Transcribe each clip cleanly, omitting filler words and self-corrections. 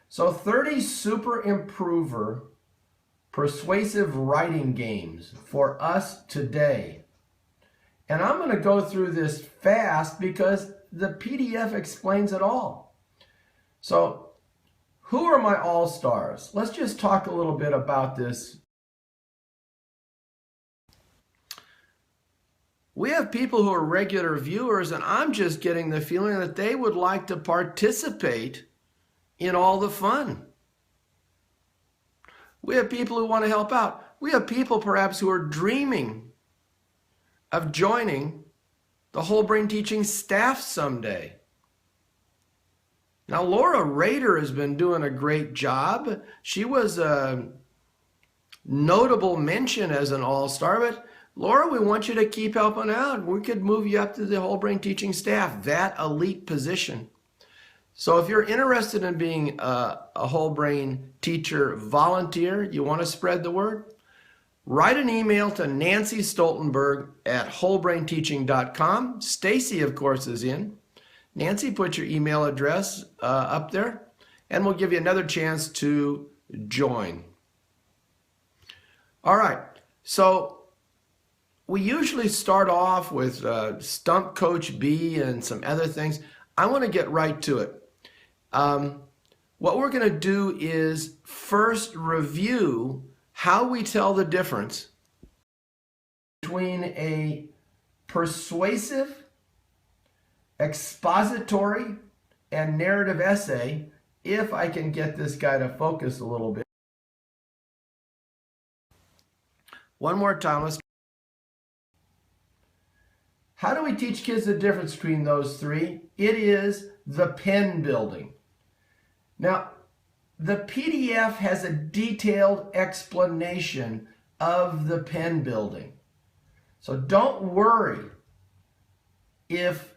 So 30 super improver persuasive writing games for us today. And I'm going to go through this fast because the PDF explains it all. So who are my all-stars? Let's just talk a little bit about this. We have people who are regular viewers, and I'm just getting the feeling that they would like to participate in all the fun. We have people who want to help out. We have people perhaps who are dreaming of joining the Whole Brain Teaching staff someday. Now, Laura Rader has been doing a great job. She was a notable mention as an all-star, but Laura, we want you to keep helping out. We could move you up to the Whole Brain Teaching staff, that elite position. So if you're interested in being a Whole Brain teacher volunteer, you want to spread the word, write an email to Nancy Stoltenberg at wholebrainteaching.com. Stacy, of course, is in. Nancy, put your email address up there, and we'll give you another chance to join. All right, so we usually start off with Stump Coach B and some other things. I want to get right to it. What we're going to do is first review how we tell the difference between a persuasive, expository, and narrative essay, if I can get this guy to focus a little bit. One more time, let's. How do we teach kids the difference between those three? It is the pen building. Now, the PDF has a detailed explanation of the pen building. So don't worry if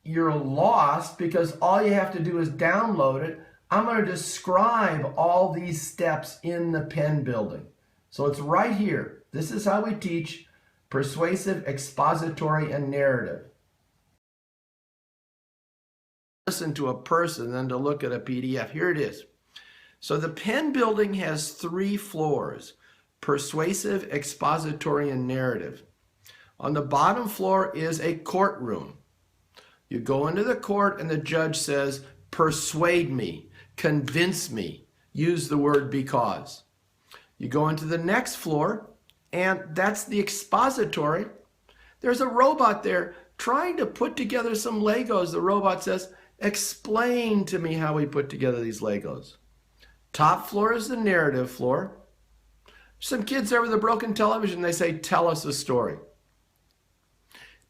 you're lost, because all you have to do is download it. I'm going to describe all these steps in the pen building. So it's right here. This is how we teach persuasive, expository, and narrative. Listen to a person than to look at a PDF. Here it is. So the pen building has 3 floors: persuasive, expository, and narrative. On the bottom floor is a courtroom. You go into the court and the judge says, persuade me, convince me, use the word because. You go into the next floor, and that's the expository. There's a robot there trying to put together some Legos. The robot says, explain to me how we put together these Legos. Top floor is the narrative floor. Some kids there with a broken television, they say, tell us a story.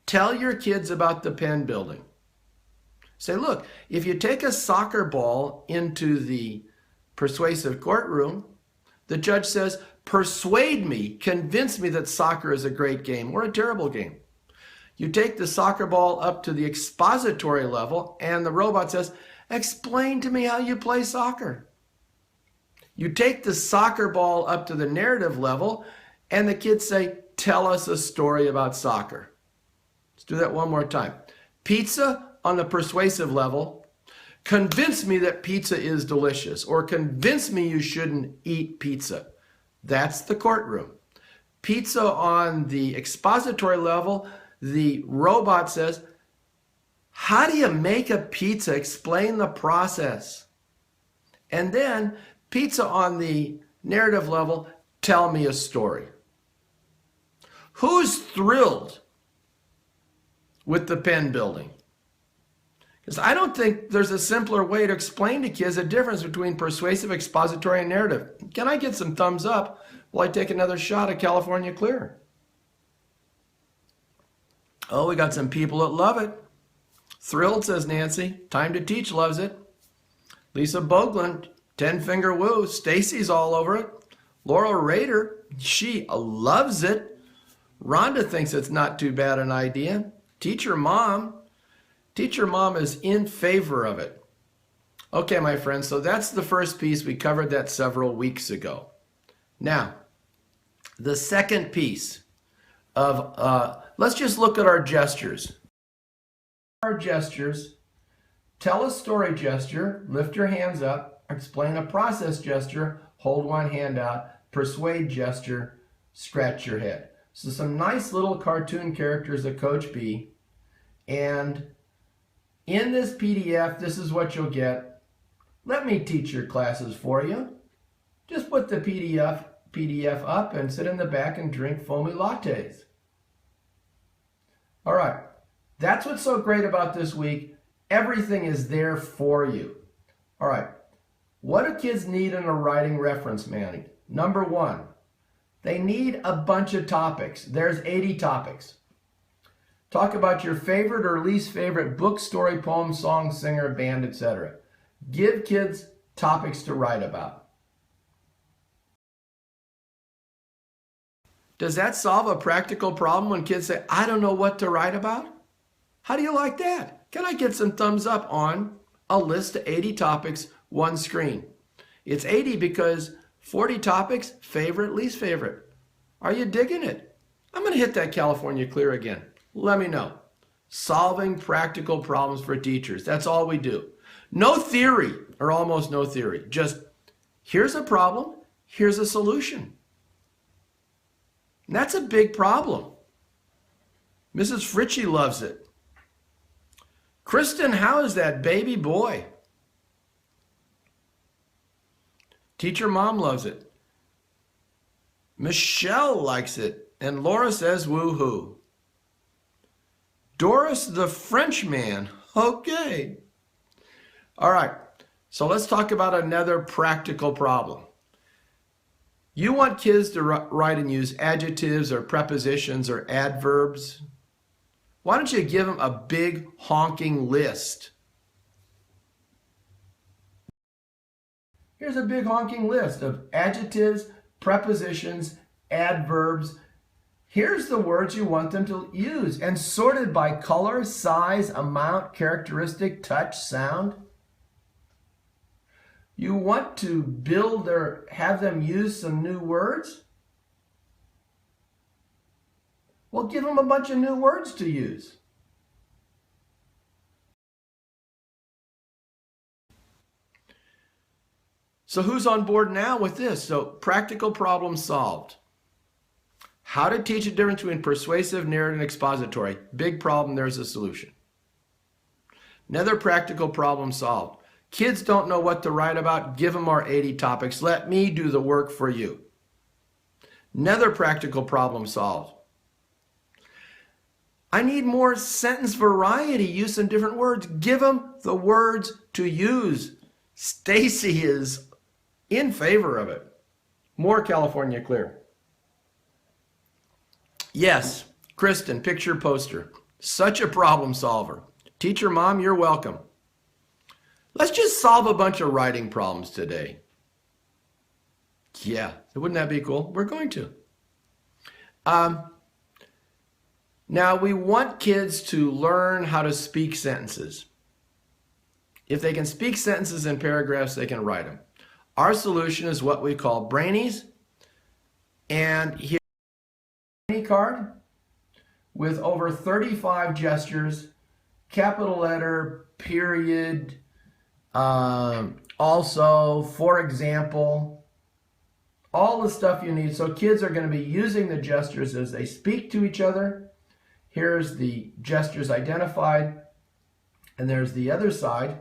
Tell your kids about the pen building. Say, look, if you take a soccer ball into the persuasive courtroom, the judge says, persuade me, convince me that soccer is a great game or a terrible game. You take the soccer ball up to the expository level, and the robot says, explain to me how you play soccer. You take the soccer ball up to the narrative level, and the kids say, tell us a story about soccer. Let's do that one more time. Pizza on the persuasive level, convince me that pizza is delicious, or convince me you shouldn't eat pizza. That's the courtroom. Pizza on the expository level, the robot says, how do you make a pizza? Explain the process. And then pizza on the narrative level, tell me a story. Who's thrilled with the pen building? Because I don't think there's a simpler way to explain to kids the difference between persuasive, expository, and narrative. Can I get some thumbs up while I take another shot of California Clear? Oh, we got some people that love it. Thrilled, says Nancy. Time to Teach loves it. Lisa Boglin, 10-finger woo. Stacy's all over it. Laura Rader, she loves it. Rhonda thinks it's not too bad an idea. Teacher Mom is in favor of it. Okay, my friends, so that's the first piece. We covered that several weeks ago. Now, the second piece of, let's just look at our gestures. Our gestures, tell a story gesture, lift your hands up. explain a process gesture, hold one hand out, persuade gesture, scratch your head. So some nice little cartoon characters of Coach B. And in this PDF, this is what you'll get. Let me teach your classes for you. Just put the PDF up and sit in the back and drink foamy lattes. All right, that's what's so great about this week. Everything is there for you. All right, what do kids need in a writing reference manual? Number one, they need a bunch of topics. There's 80 topics. Talk about your favorite or least favorite book, story, poem, song, singer, band, etc. Give kids topics to write about. Does that solve a practical problem when kids say, I don't know what to write about? How do you like that? Can I get some thumbs up on a list of 80 topics, one screen? It's 80 because 40 topics, favorite, least favorite. Are you digging it? I'm going to hit that California Clear again. Let me know. Solving practical problems for teachers. That's all we do. No theory, or almost no theory. Just here's a problem, here's a solution. And that's a big problem. Mrs. Fritchie loves it. Kristen, how is that baby boy? Teacher mom loves it. Michelle likes it. And Laura says woohoo. Doris the Frenchman. Okay. All right. So let's talk about another practical problem. You want kids to write and use adjectives or prepositions or adverbs. Why don't you give them a big honking list? Here's a big honking list of adjectives, prepositions, adverbs. Here's the words you want them to use, and sorted by color, size, amount, characteristic, touch, sound. You want to build or have them use some new words? Well, give them a bunch of new words to use. So who's on board now with this? So practical problem solved. How to teach the difference between persuasive, narrative, and expository. Big problem, there's a solution. Another practical problem solved. Kids don't know what to write about. Give them our 80 topics. Let me do the work for you. Another practical problem solved. I need more sentence variety, use some different words. Give them the words to use. Stacy is in favor of it. More California Clear. Yes, Kristen, picture poster. Such a problem solver. Teacher mom, you're welcome. Let's just solve a bunch of writing problems today. Yeah, wouldn't that be cool? We're going to. Now, we want kids to learn how to speak sentences. If they can speak sentences in paragraphs, they can write them. Our solution is what we call brainies. And here's a brainy card with over 35 gestures, capital letter, period, also, for example, all the stuff you need. So kids are going to be using the gestures as they speak to each other. Here's the gestures identified, and there's the other side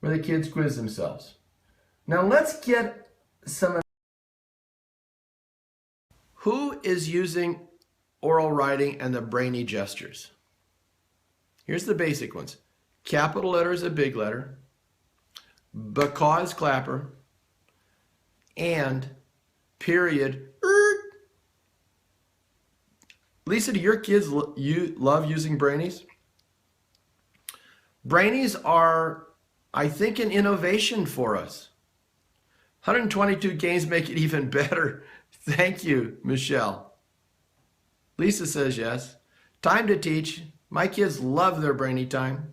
where the kids quiz themselves. Now let's get some. Who is using oral writing and the brainy gestures? Here's the basic ones. Capital letter is a big letter, because clapper, and period. Lisa, do your kids love using brainies? Brainies are, I think, an innovation for us. 122 games make it even better. Thank you, Michelle. Lisa says yes. Time to teach. My kids love their brainy time.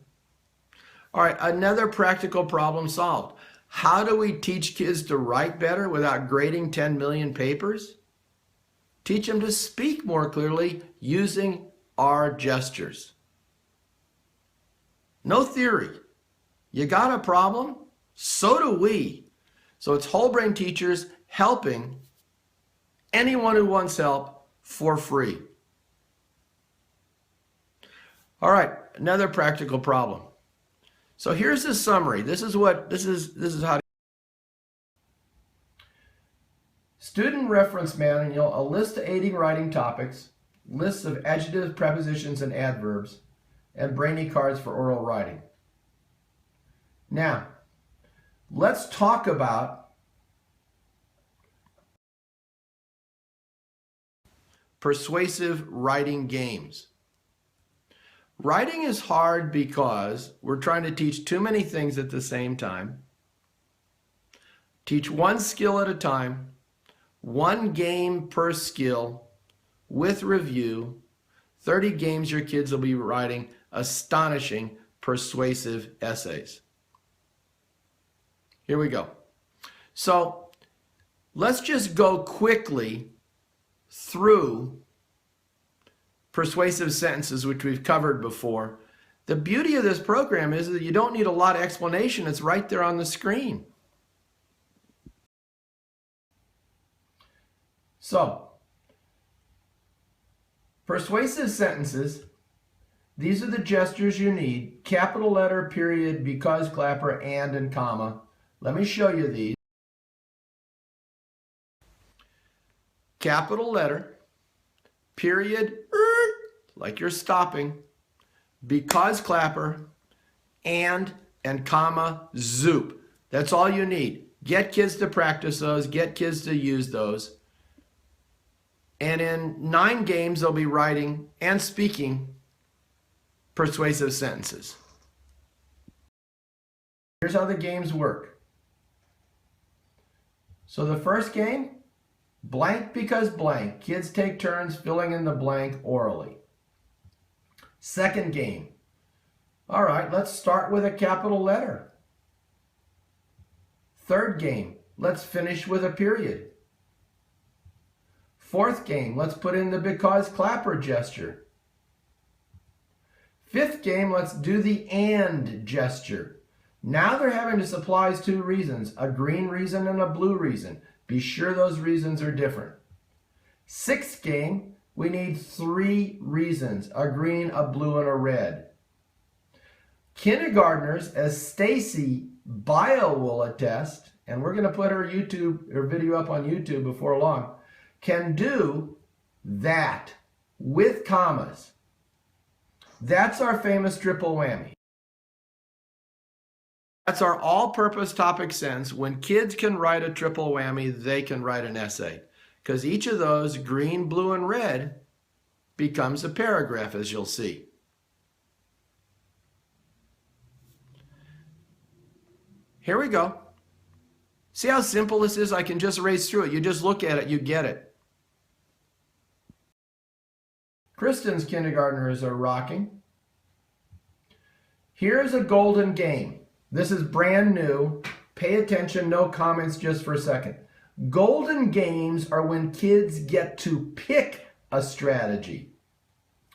All right, another practical problem solved. How do we teach kids to write better without grading 10 million papers? Teach them to speak more clearly using our gestures. No theory. You got a problem? So do we. So it's whole brain teachers helping anyone who wants help for free. All right, another practical problem. So here's the summary. This is how. Student reference manual, a list of aiding writing topics, lists of adjectives, prepositions, and adverbs, and brainy cards for oral writing. Now, let's talk about persuasive writing games. Writing is hard because we're trying to teach too many things at the same time. Teach one skill at a time, one game per skill, with review. 30 games your kids will be writing astonishing persuasive essays. Here we go. So let's just go quickly through persuasive sentences, which we've covered before. The beauty of this program is that you don't need a lot of explanation. It's right there on the screen. So, persuasive sentences, these are the gestures you need. Capital letter, period, because, clapper, and comma. Let me show you these. Capital letter, period, like you're stopping, because, clapper, and comma, zoop. That's all you need. Get kids to practice those. Get kids to use those. And in 9 games, they'll be writing and speaking persuasive sentences. Here's how the games work. So the first game, blank because blank. Kids take turns filling in the blank orally. Second game. All right, let's start with a capital letter. Third game, let's finish with a period. Fourth game, let's put in the because clapper gesture. Fifth game, let's do the and gesture. Now they're having to supply 2 reasons, a green reason and a blue reason. Be sure those reasons are different. Sixth game, we need 3 reasons, a green, a blue, and a red. Kindergartners, as Stacy Bio will attest, and we're going to put her video up on YouTube before long, can do that with commas. That's our famous triple whammy. That's our all-purpose topic sentence. When kids can write a triple whammy, they can write an essay. Because each of those, green, blue, and red, becomes a paragraph, as you'll see. Here we go. See how simple this is? I can just race through it. You just look at it, you get it. Kristen's kindergartners are rocking. Here's a golden game. This is brand new. Pay attention, no comments just for a second. Golden games are when kids get to pick a strategy.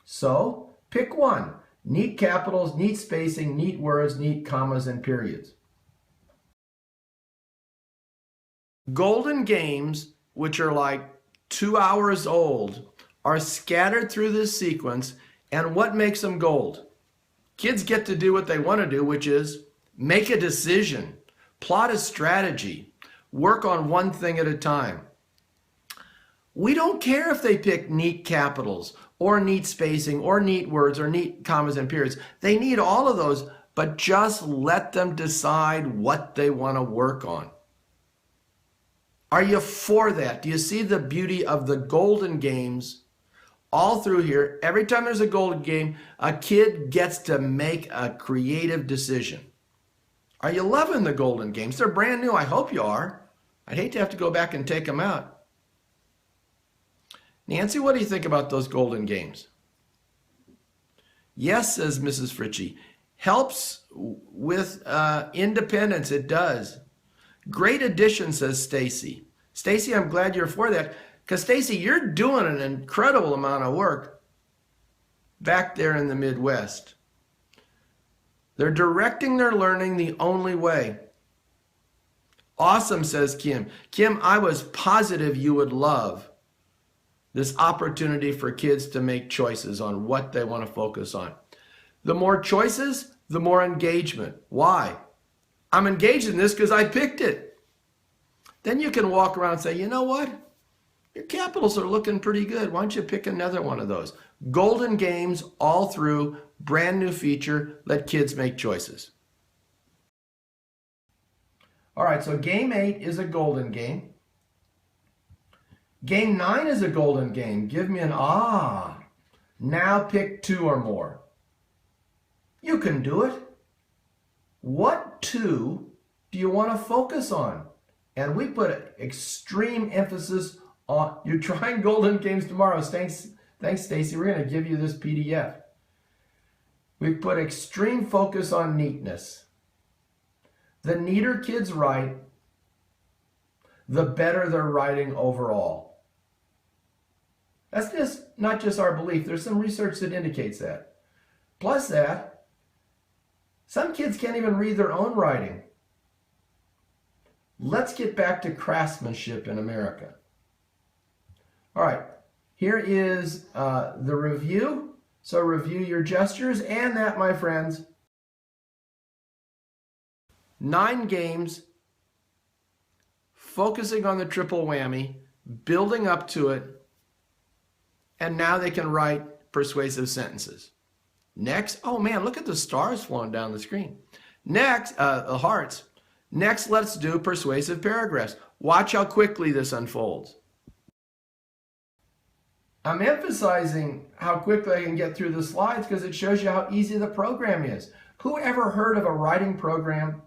So, pick one. Neat capitals, neat spacing, neat words, neat commas, and periods. Golden games, which are like 2 hours old, are scattered through this sequence, and what makes them gold? Kids get to do what they want to do, which is make a decision, plot a strategy, work on one thing at a time. We don't care if they pick neat capitals or neat spacing or neat words or neat commas and periods. They need all of those, but just let them decide what they want to work on. Are you for that? Do you see the beauty of the golden games all through here? Every time there's a golden game, a kid gets to make a creative decision. Are you loving the golden games? They're brand new. I hope you are. I'd hate to have to go back and take them out. Nancy, what do you think about those golden games? Yes, says Mrs. Fritchie. Helps with independence. It does. Great addition, says Stacy. Stacy, I'm glad you're for that. Because Stacy, you're doing an incredible amount of work back there in the Midwest. They're directing their learning the only way. Awesome, says Kim. Kim, I was positive you would love this opportunity for kids to make choices on what they want to focus on. The more choices, the more engagement. Why? I'm engaged in this because I picked it. Then you can walk around and say, you know what? Your capitals are looking pretty good. Why don't you pick another one of those? Golden games all through, brand new feature. Let kids make choices. All right, so game 8 is a golden game. Game 9 is a golden game. Give me an ah. Now pick 2 or more. You can do it. What 2 do you want to focus on? And we put extreme emphasis on, you're trying golden games tomorrow. Thanks, Stacy. We're going to give you this PDF. We put extreme focus on neatness. The neater kids write, the better they're writing overall. That's just not just our belief. There's some research that indicates that. Plus that, some kids can't even read their own writing. Let's get back to craftsmanship in America. All right, here is the review. So review your gestures, and that, my friends, 9 games, focusing on the triple whammy, building up to it, and now they can write persuasive sentences. Next, oh man, look at the stars flowing down the screen. Next, the hearts. Next, let's do persuasive paragraphs. Watch how quickly this unfolds. I'm emphasizing how quickly I can get through the slides because it shows you how easy the program is. Who ever heard of a writing program?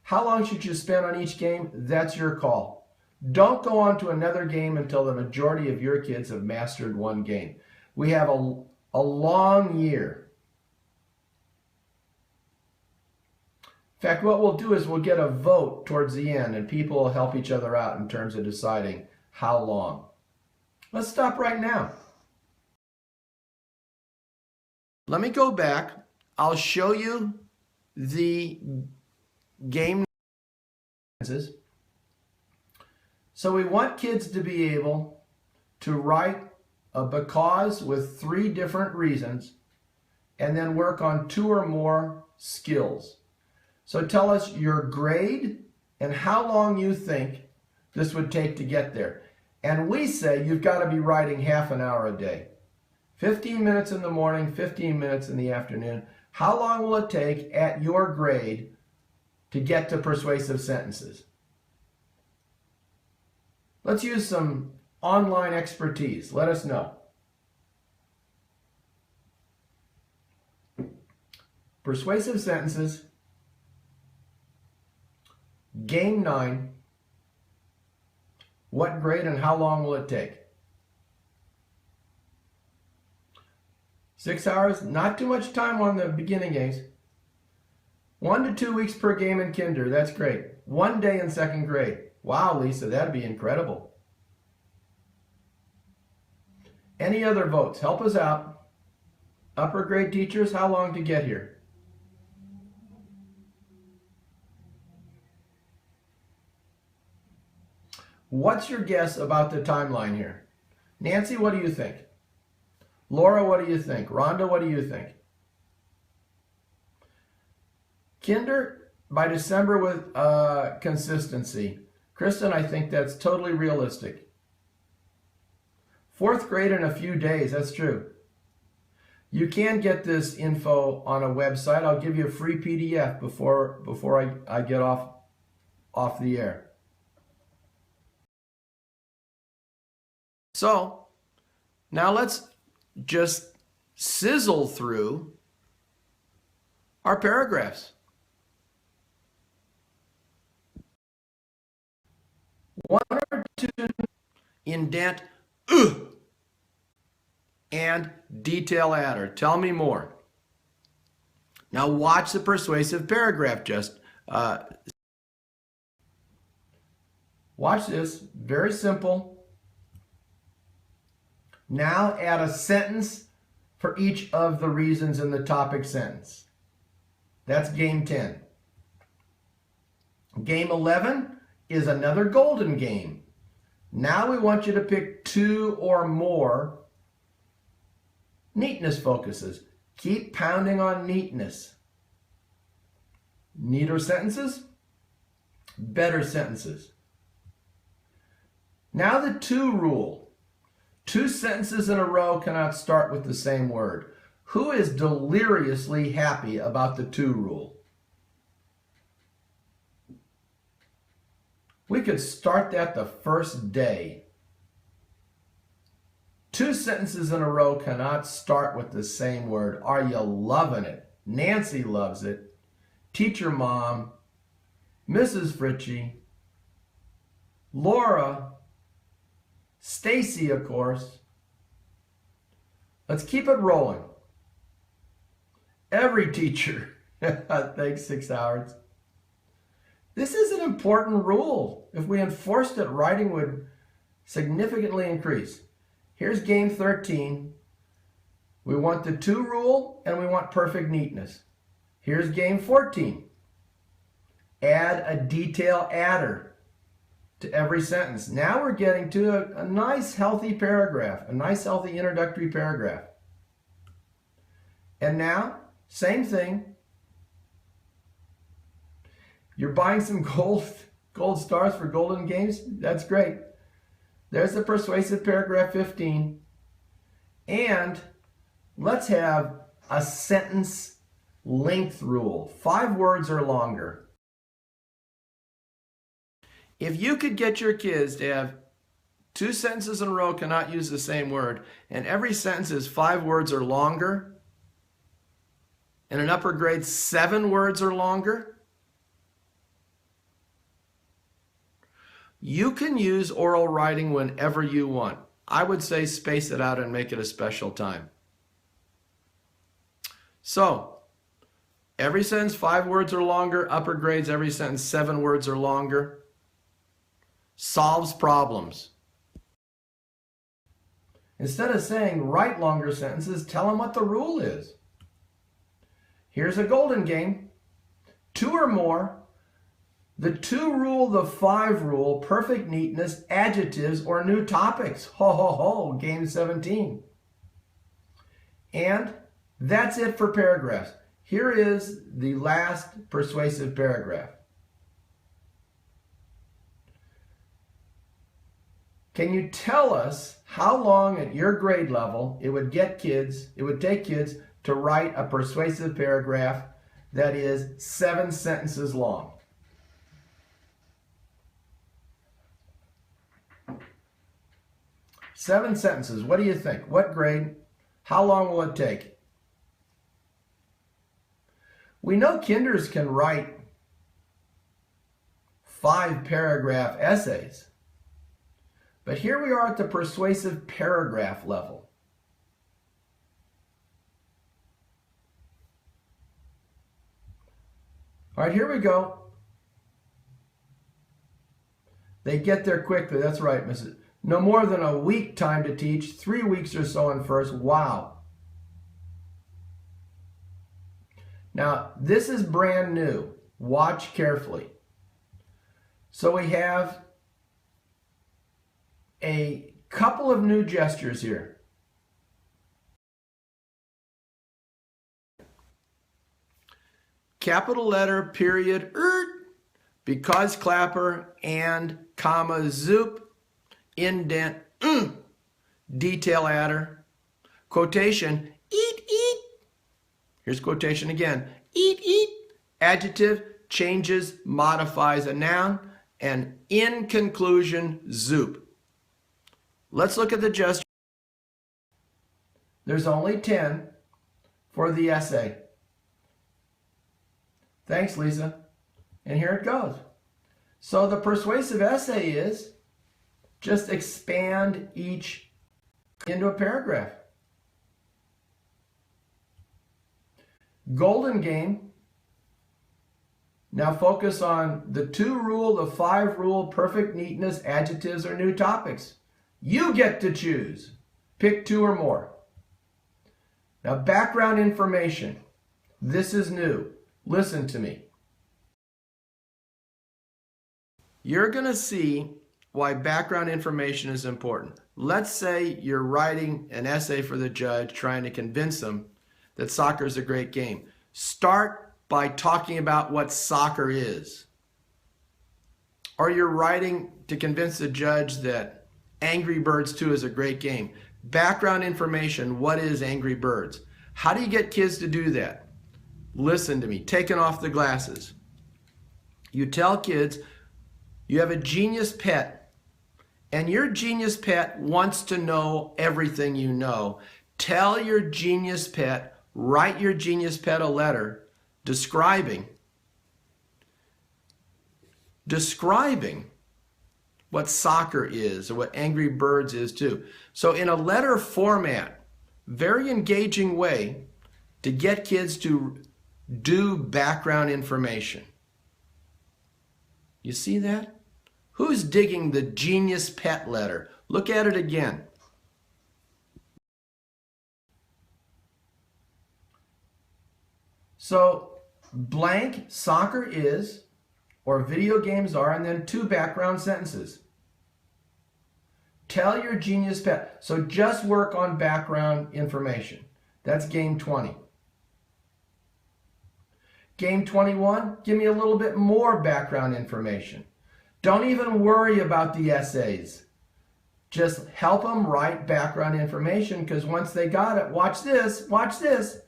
How long should you spend on each game? That's your call. Don't go on to another game until the majority of your kids have mastered one game. We have a long year. In fact, what we'll do is we'll get a vote towards the end, and people will help each other out in terms of deciding how long. Let's stop right now. Let me go back. I'll show you the game. So we want kids to be able to write a because with 3 different reasons and then work on 2 or more skills. So tell us your grade and how long you think this would take to get there. And we say you've got to be writing half an hour a day. 15 minutes in the morning, 15 minutes in the afternoon. How long will it take at your grade to get to persuasive sentences? Let's use some online expertise. Let us know. Persuasive sentences, game 9. What grade and how long will it take? 6 hours, not too much time on the beginning games. 1 to 2 weeks per game in kinder, that's great. 1 day in 2nd grade. Wow, Lisa, that'd be incredible. Any other votes? Help us out. Upper grade teachers, how long to get here? What's your guess about the timeline here? Nancy, what do you think? Laura, what do you think? Rhonda, what do you think? Kinder, by December with consistency. Kristen, I think that's totally realistic. 4th grade in a few days, that's true. You can get this info on a website. I'll give you a free PDF before I get off the air. So now let's just sizzle through our paragraphs. 1 or 2 indent and detail adder. Tell me more. Now watch the persuasive paragraph. Just watch this. Very simple. Now add a sentence for each of the reasons in the topic sentence. That's game 10. Game 11 is another golden game. Now we want you to pick 2 or more neatness focuses. Keep pounding on neatness. Neater sentences, better sentences. Now the 2 rule. 2 sentences in a row cannot start with the same word. Who is deliriously happy about the 2 rule? We could start that the first day. 2 sentences in a row cannot start with the same word. Are you loving it? Nancy loves it. Teacher Mom, Mrs. Fritchie, Laura, Stacy, of course. Let's keep it rolling. Every teacher. Thanks, 6 hours. This is an important rule. If we enforced it, writing would significantly increase. Here's game 13. We want the 2 rule and we want perfect neatness. Here's game 14. Add a detail adder to every sentence. Now we're getting to a nice healthy paragraph, a nice healthy introductory paragraph. And now, same thing. You're buying some gold stars for golden games? That's great. There's the persuasive paragraph 15. And let's have a sentence length rule. 5 words or longer. If you could get your kids to have 2 sentences in a row cannot use the same word, and every sentence is 5 words or longer, and an upper grade 7 words or longer, you can use oral writing whenever you want. I would say space it out and make it a special time. So, every sentence 5 words or longer, upper grades every sentence 7 words or longer. Solves problems. Instead of saying write longer sentences, tell them what the rule is. Here's a golden game. 2 or more. The 2 rule, the 5 rule, perfect neatness, adjectives, or new topics. Ho, ho, ho, game 17. And that's it for paragraphs. Here is the last persuasive paragraph. Can you tell us how long at your grade level it would take kids to write a persuasive paragraph that is 7 sentences long? Seven sentences. What do you think? What grade? How long will it take? We know kinders can write 5-paragraph essays. But here we are at the persuasive paragraph level. All right, here we go. They get there quickly. That's right, Mrs. No more than a week time to teach, 3 weeks or so in first. Wow. Now, this is brand new. Watch carefully. So we have a couple of new gestures here. Capital letter, period, because clapper, and, comma, zoop, indent, detail adder, quotation, eat, eat. Here's quotation again. Eat, eat. Adjective, changes, modifies a noun, and in conclusion, zoop. Let's look at the gesture. There's only 10 for the essay. Thanks, Lisa. And here it goes. So the persuasive essay is just expand each into a paragraph. Golden game. Now focus on the 2 rule, the 5 rule, perfect neatness, adjectives, or new topics. You get to choose. Pick 2 or more. Now, background information. This is new. Listen to me. you're going to see why background information is important. Let's say you're writing an essay for the judge trying to convince them that soccer is a great game. Start by talking about what soccer is. Or you're writing to convince the judge that Angry Birds 2 is a great game. Background information, what is Angry Birds? How do you get kids to do that? Listen to me, taking off the glasses. You tell kids you have a genius pet, and your genius pet wants to know everything you know. Tell your genius pet, write your genius pet a letter describing what soccer is or what Angry Birds is too. So in a letter format, very engaging way to get kids to do background information. You see that? Who's digging the genius pet letter? Look at it again. So blank, soccer is, or video games are, and then 2 background sentences. Tell your genius pet. So just work on background information. That's game 20. Game 21, give me a little bit more background information. Don't even worry about the essays. Just help them write background information, because once they got it, watch this,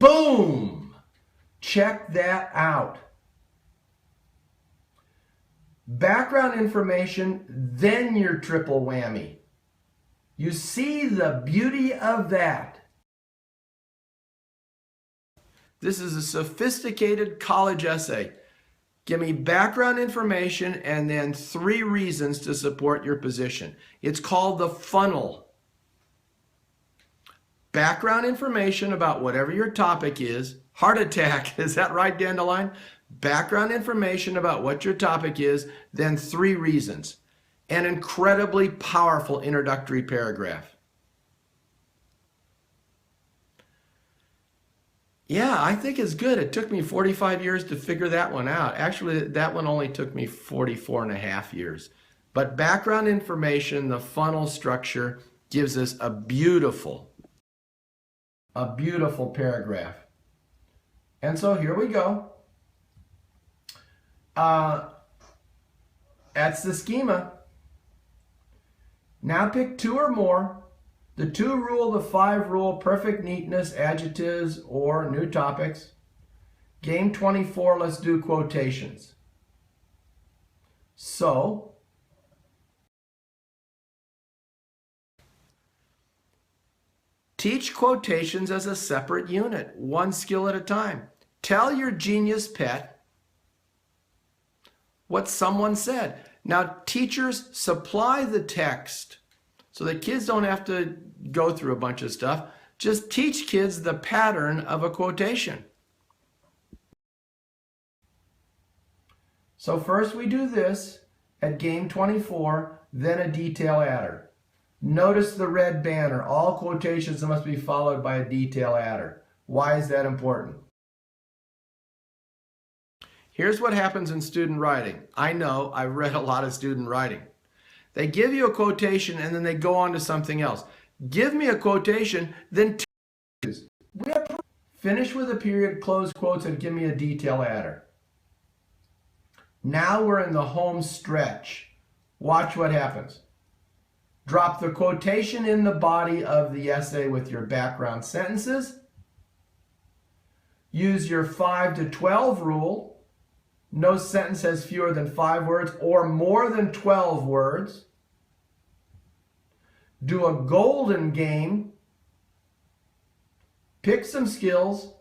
boom! Check that out. Background information, then your triple whammy. You see the beauty of that. This is a sophisticated college essay. Give me background information and then 3 reasons to support your position. It's called the funnel. Background information about whatever your topic is. Heart attack, is that right, Dandelion? Background information about what your topic is, then 3 reasons. An incredibly powerful introductory paragraph. Yeah, I think it's good. It took me 45 years to figure that one out. Actually, that one only took me 44 and a half years. But background information, the funnel structure, gives us a beautiful paragraph. And so here we go. That's the schema. Now pick 2 or more. The 2 rule, the 5 rule, perfect neatness, adjectives, or new topics. Game 24, let's do quotations. So, teach quotations as a separate unit, 1 skill at a time. Tell your genius pet what someone said. Now, teachers, supply the text so that kids don't have to go through a bunch of stuff. Just teach kids the pattern of a quotation. So first we do this at game 24, then a detail adder. Notice the red banner. All quotations must be followed by a detail adder. Why is that important? Here's what happens in student writing. I know, I've read a lot of student writing. They give you a quotation and then they go on to something else. Give me a quotation, then finish with a period, close quotes, and give me a detail adder. Now we're in the home stretch. Watch what happens. Drop the quotation in the body of the essay with your background sentences. Use your 5 to 12 rule. No sentence has fewer than 5 words or more than 12 words. Do a golden game. Pick some skills.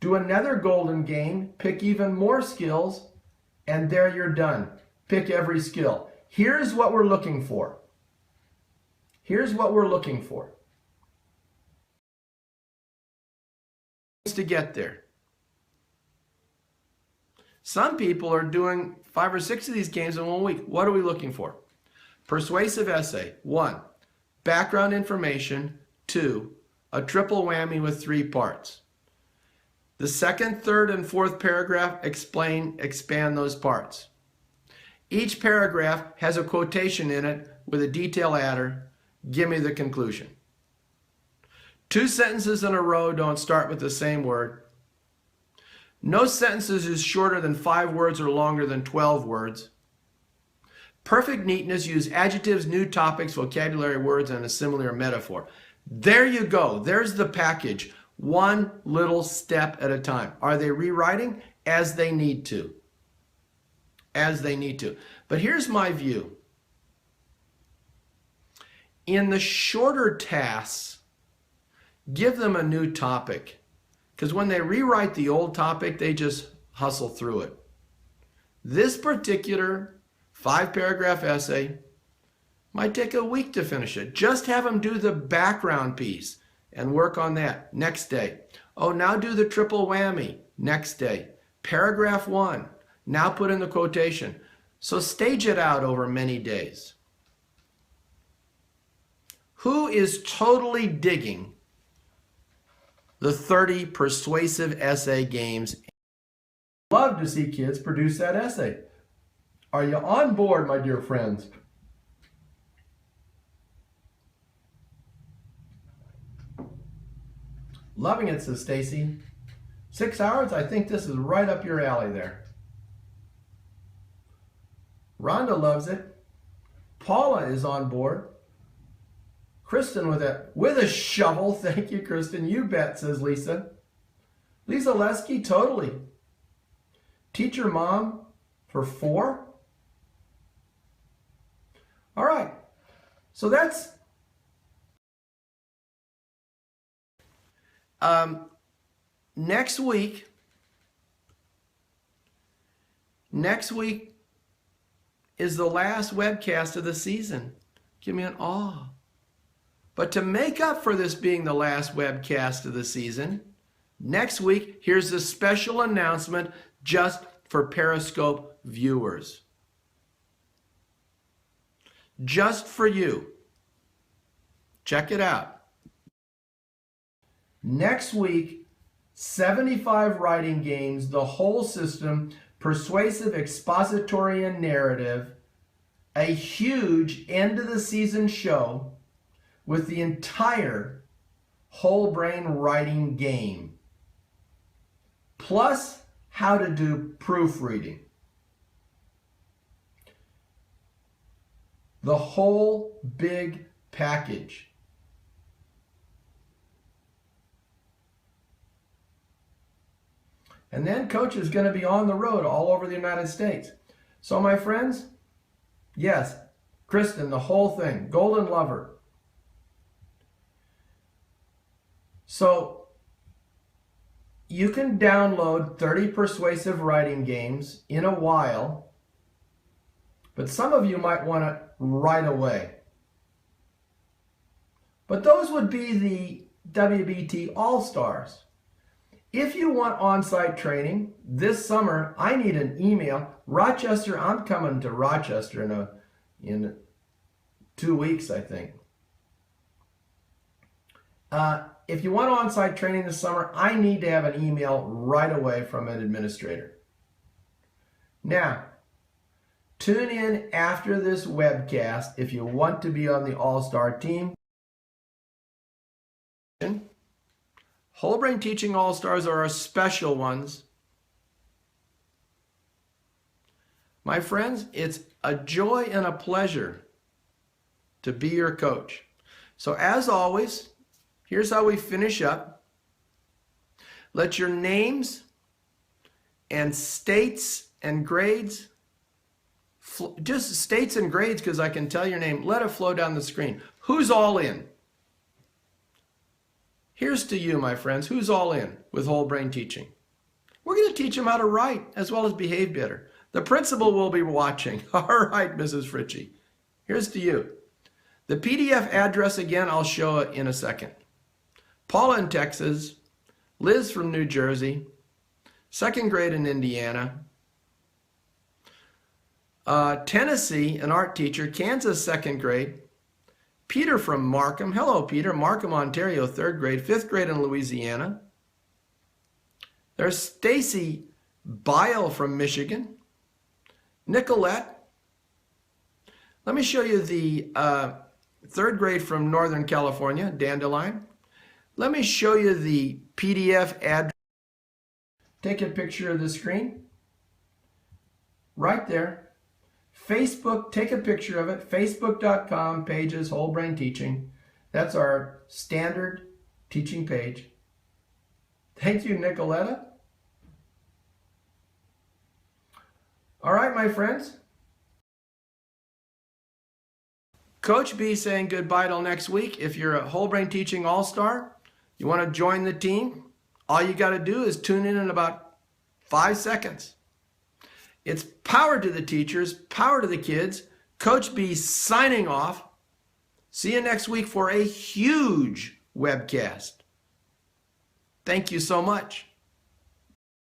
Do another golden game. Pick even more skills. And there you're done. Pick every skill. Here's what we're looking for. Here's what we're looking for. To get there. Some people are doing 5 or 6 of these games in 1 week. What are we looking for? Persuasive essay. 1, background information. 2, a triple whammy with 3 parts. The second, third, and fourth paragraph expand those parts. Each paragraph has a quotation in it with a detail adder. Give me the conclusion. 2 sentences in a row don't start with the same word. No sentences is shorter than 5 words or longer than 12 words. Perfect neatness, use adjectives, new topics, vocabulary words, and a similar metaphor. There you go. There's the package. One little step at a time. Are they rewriting? As they need to. As they need to. But here's my view. In the shorter tasks, give them a new topic. Because when they rewrite the old topic, they just hustle through it. This particular 5-paragraph essay might take a week to finish it. Just have them do the background piece and work on that. Next day. Oh, now do the triple whammy. Next day. Paragraph 1. Now put in the quotation. So stage it out over many days. Who is totally digging the 30 persuasive essay games? Love to see kids produce that essay. Are you on board, my dear friends? Loving it, says Stacy. 6 hours? I think this is right up your alley there. Rhonda loves it. Paula is on board. Kristen with a shovel. Thank you, Kristen. You bet, says Lisa. Lisa Lesky, totally. Teacher mom for 4. All right. So that's next week. Next week is the last webcast of the season. Give me an awe. But to make up for this being the last webcast of the season, next week, here's a special announcement just for Periscope viewers. Just for you. Check it out. Next week, 75 writing games, the whole system, persuasive, expository, and narrative, a huge end of the season show with the entire whole brain writing game, plus how to do proofreading. The whole big package. And then Coach is going to be on the road all over the United States. So my friends, yes, Kristen, the whole thing, Golden Lover. So you can download 30 persuasive writing games in a while, but some of you might want it right away. But those would be the WBT All-Stars. If you want on-site training this summer, I need an email. Rochester, I'm coming to Rochester in 2 weeks, I think. If you want on-site training this summer, I need to have an email right away from an administrator. Now, tune in after this webcast if you want to be on the All-Star team. Whole Brain Teaching All-Stars are our special ones. My friends, it's a joy and a pleasure to be your coach. So as always, here's how we finish up. Let your names and states and grades, just states and grades, because I can tell your name, let it flow down the screen. Who's all in? Here's to you, my friends. Who's all in with whole brain teaching? We're going to teach them how to write as well as behave better. The principal will be watching. All right, Mrs. Fritchie. Here's to you. The PDF address again, I'll show it in a second. Paula in Texas, Liz from New Jersey, 2nd grade in Indiana, Tennessee, an art teacher, Kansas 2nd grade, Peter from Markham, hello Peter, Markham, Ontario, 3rd grade, 5th grade in Louisiana. There's Stacy Bile from Michigan, Nicolette, Let me show you the third grade from Northern California, Dandelion. Let me show you the PDF address. Take a picture of the screen. Right there. Facebook, take a picture of it. Facebook.com, pages, Whole Brain Teaching. That's our standard teaching page. Thank you, Nicoletta. All right, my friends. Coach B saying goodbye till next week. If you're a Whole Brain Teaching All-Star, you want to join the team, all you got to do is tune in about 5 seconds. It's power to the teachers, power to the kids. Coach B signing off. See you next week for a huge webcast. Thank you so much.